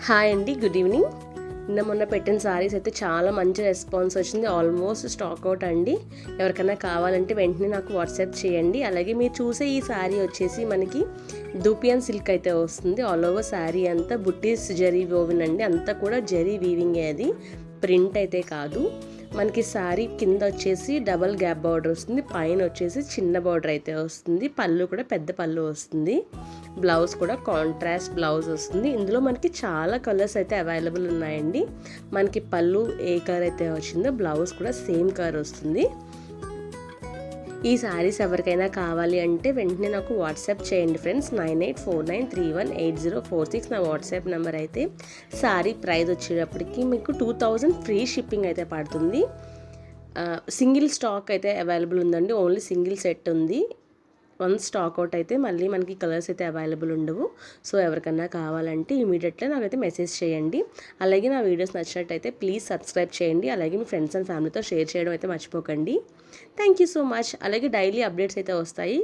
Hi అండి, good evening. మొన్న పెట్టిన సారీస్ అయితే చాలా మంచి రెస్పాన్స్ వచ్చింది. ఆల్మోస్ట్ స్టాక్ అవుట్ అండి. ఎవరికైనా కావాలంటే వెంటనే నాకు వాట్సాప్ చేయండి. అలాగే మీరు చూసే ఈ శారీ వచ్చేసి మనకి దూపియన్ సిల్క్ అయితే వస్తుంది. ఆల్ ఓవర్ శారీ అంతా బుట్టీస్ జరీ వోవెన్ అండి. అంతా కూడా జరీ వీవింగే, అది ప్రింట్ అయితే కాదు. మనకి శారీ కింద వచ్చేసి డబల్ గ్యాప్ బార్డర్ వస్తుంది, పైన వచ్చేసి చిన్న బార్డర్ అయితే వస్తుంది. పళ్ళు కూడా పెద్ద పళ్ళు వస్తుంది. బ్లౌజ్ కూడా కాంట్రాస్ట్ బ్లౌజ్ వస్తుంది. ఇందులో మనకి చాలా కలర్స్ అయితే అవైలబుల్ ఉన్నాయండి. మనకి పళ్ళు ఏ కలర్ అయితే వచ్చిందో బ్లౌజ్ కూడా సేమ్ కలర్ వస్తుంది. ఈ శారీస్ ఎవరికైనా కావాలి అంటే వెంటనే నాకు వాట్సాప్ చేయండి ఫ్రెండ్స్. 9849318046 నా వాట్సాప్ నెంబర్ అయితే. శారీ ప్రైస్ వచ్చేటప్పటికి మీకు 2000 ఫ్రీ షిప్పింగ్ అయితే పడుతుంది. సింగిల్ స్టాక్ అయితే అవైలబుల్ ఉందండి. ఓన్లీ సింగిల్ సెట్ ఉంది. వన్ స్టాక్ అవుట్ అయితే మళ్ళీ మనకి కలర్స్ అయితే అవైలబుల్ ఉండవు. సో ఎవరికన్నా కావాలంటే ఇమీడియట్గా నాకైతే మెసేజ్ చేయండి. అలాగే నా వీడియోస్ నచ్చినట్టయితే ప్లీజ్ సబ్స్క్రైబ్ చేయండి. అలాగే మీ ఫ్రెండ్స్ అండ్ ఫ్యామిలీతో షేర్ చేయడం అయితే మర్చిపోకండి. Thank you so much. అలాగే డైలీ అప్డేట్స్ అయితే వస్తాయి.